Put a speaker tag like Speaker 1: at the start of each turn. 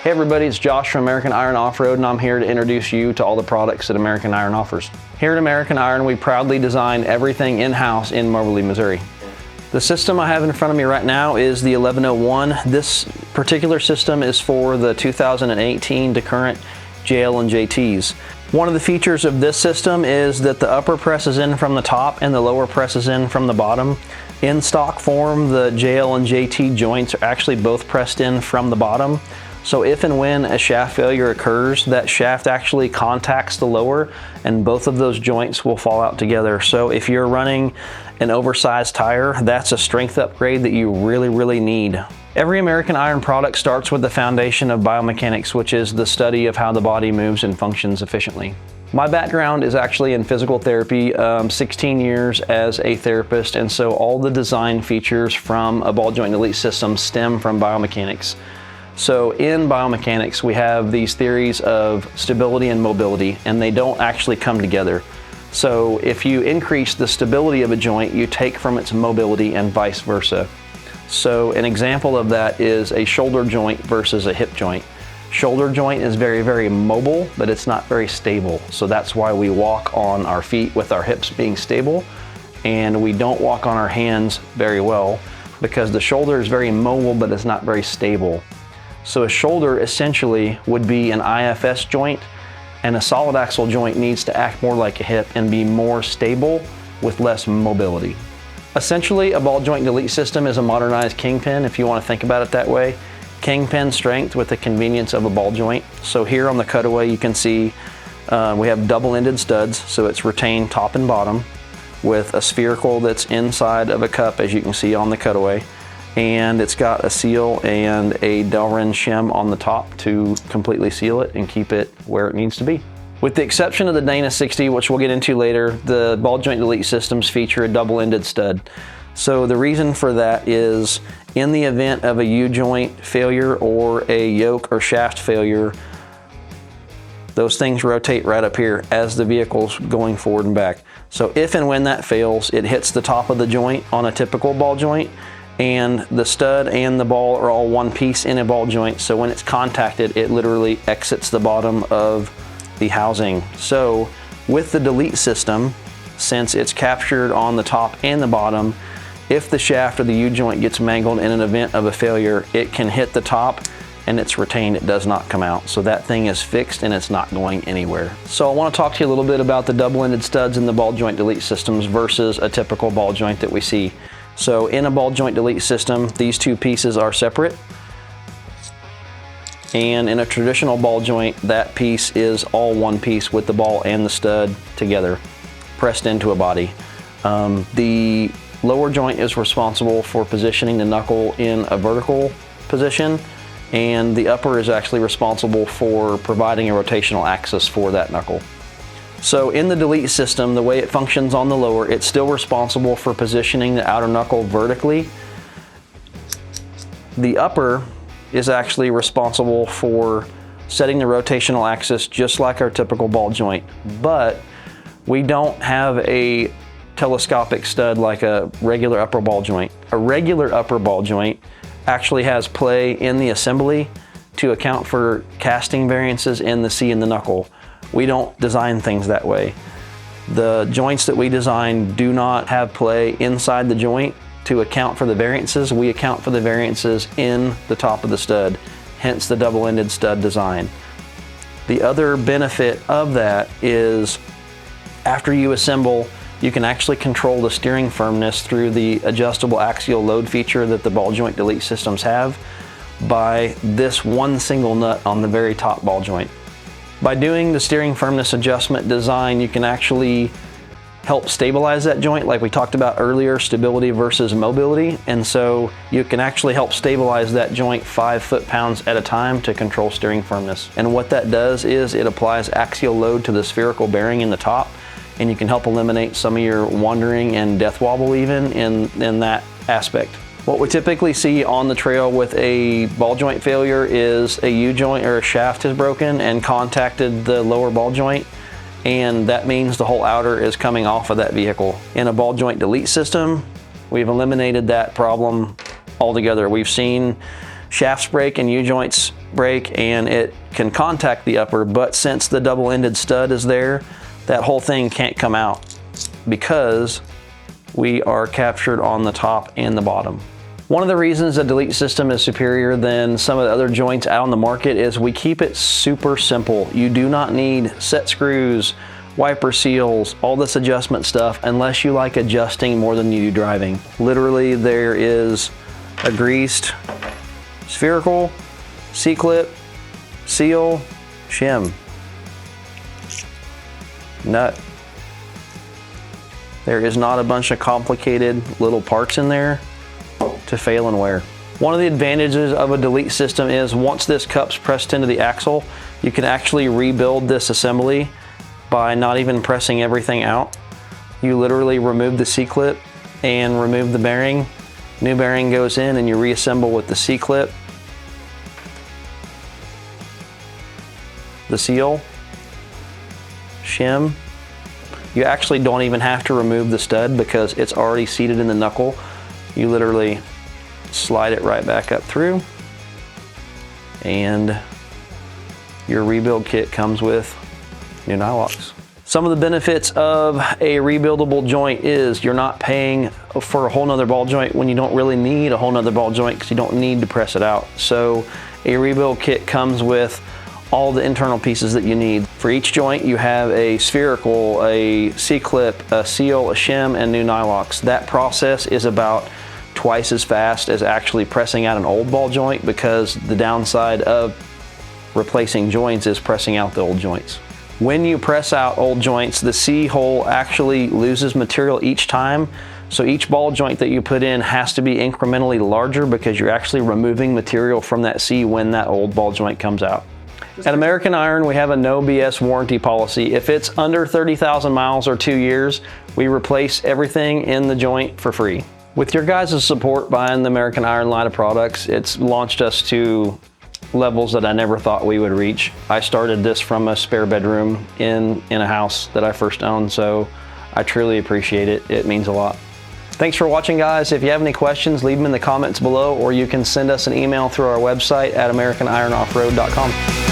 Speaker 1: Hey everybody, it's Josh from American Iron Offroad, and I'm here to introduce you to all the products that American Iron offers. Here at American Iron, we proudly design everything in-house in Moberly, Missouri. The system I have in front of me right now is the 1101. This particular system is for the 2018 to current JL and JTs. One of the features of this system is that the upper presses in from the top and the lower presses in from the bottom. In stock form, the JL and JT joints are actually both pressed in from the bottom. So if and when a shaft failure occurs, that shaft actually contacts the lower and both of those joints will fall out together. So if you're running an oversized tire, that's a strength upgrade that you really need. Every American Iron product starts with the foundation of biomechanics, which is the study of how the body moves and functions efficiently. My background is actually in physical therapy, 16 years as a therapist, and so all the design features from a ball joint delete system stem from biomechanics. So in biomechanics, we have these theories of stability and mobility, and they don't actually come together. So if you increase the stability of a joint, you take from its mobility and vice versa. So an example of that is a shoulder joint versus a hip joint. Shoulder joint is very mobile, but it's not very stable. So that's why we walk on our feet with our hips being stable, and we don't walk on our hands very well because the shoulder is very mobile, but it's not very stable. So a shoulder essentially would be an IFS joint, and a solid axle joint needs to act more like a hip and be more stable with less mobility. Essentially, a ball joint delete system is a modernized kingpin, if you want to think about it that way. Kingpin strength with the convenience of a ball joint. So here on the cutaway you can see we have double-ended studs, so it's retained top and bottom with a spherical that's inside of a cup, as you can see on the cutaway. And it's got a seal and a Delrin shim on the top to completely seal it and keep it where it needs to be. With the exception of the Dana 60, which we'll get into later, the ball joint delete systems feature a double-ended stud. So the reason for that is in the event of a U-joint failure or a yoke or shaft failure, those things rotate right up here as the vehicle's going forward and back. So if and when that fails, it hits the top of the joint on a typical ball joint, and the stud and the ball are all one piece in a ball joint. So when it's contacted, it literally exits the bottom of the housing. So with the delete system, since it's captured on the top and the bottom, if the shaft or the U-joint gets mangled in an event of a failure, it can hit the top and it's retained, it does not come out. So that thing is fixed and it's not going anywhere. So I want to talk to you a little bit about the double-ended studs in the ball joint delete systems versus a typical ball joint that we see. So in a ball joint delete system, these two pieces are separate. And in a traditional ball joint, that piece is all one piece with the ball and the stud together, pressed into a body. The lower joint is responsible for positioning the knuckle in a vertical position, and the upper is actually responsible for providing a rotational axis for that knuckle. So in the delete system, the way it functions on the lower, it's still responsible for positioning the outer knuckle vertically. The upper is actually responsible for setting the rotational axis just like our typical ball joint, but we don't have a telescopic stud like a regular upper ball joint. A regular upper ball joint actually has play in the assembly to account for casting variances in the C and the knuckle. We don't design things that way. The joints that we design do not have play inside the joint to account for the variances. We account for the variances in the top of the stud, hence the double-ended stud design. The other benefit of that is after you assemble, you can actually control the steering firmness through the adjustable axial load feature that the ball joint delete systems have by this one single nut on the very top ball joint. By doing the steering firmness adjustment design, you can actually help stabilize that joint like we talked about earlier, stability versus mobility. And so you can actually help stabilize that joint 5 foot-pounds at a time to control steering firmness. And what that does is it applies axial load to the spherical bearing in the top, and you can help eliminate some of your wandering and death wobble even in that aspect. What we typically see on the trail with a ball joint failure is a U-joint or a shaft has broken and contacted the lower ball joint, and that means the whole outer is coming off of that vehicle. In a ball joint delete system, we've eliminated that problem altogether. We've seen shafts break and U-joints brake and it can contact the upper, but since the double-ended stud is there, that whole thing can't come out because we are captured on the top and the bottom. One of the reasons the Delete system is superior than some of the other joints out on the market is we keep it super simple. You do not need set screws, wiper seals, all this adjustment stuff unless you like adjusting more than you do driving. Literally, there is a greased spherical, C-clip, seal, shim, nut. There is not a bunch of complicated little parts in there to fail and wear. One of the advantages of a Delete system is once this cup's pressed into the axle, you can actually rebuild this assembly by not even pressing everything out. You literally remove the C-clip and remove the bearing. New bearing goes in and you reassemble with the C-clip, the seal, shim. You actually don't even have to remove the stud because it's already seated in the knuckle. You literally slide it right back up through and your rebuild kit comes with new nylocks. Some of the benefits of a rebuildable joint is you're not paying for a whole nother ball joint when you don't really need a whole nother ball joint because you don't need to press it out. So a rebuild kit comes with all the internal pieces that you need. For each joint you have a spherical, a C-clip, a seal, a shim, and new nylocks. That process is about twice as fast as actually pressing out an old ball joint because the downside of replacing joints is pressing out the old joints. When you press out old joints, the C hole actually loses material each time. So each ball joint that you put in has to be incrementally larger because you're actually removing material from that C when that old ball joint comes out. At American Iron, we have a no BS warranty policy. If it's under 30,000 miles or 2 years, we replace everything in the joint for free. With your guys' support buying the American Iron line of products, it's launched us to levels that I never thought we would reach. I started this from a spare bedroom in a house that I first owned, so I truly appreciate it. It means a lot. Thanks for watching, guys. If you have any questions, leave them in the comments below, or you can send us an email through our website at AmericanIronOffroad.com.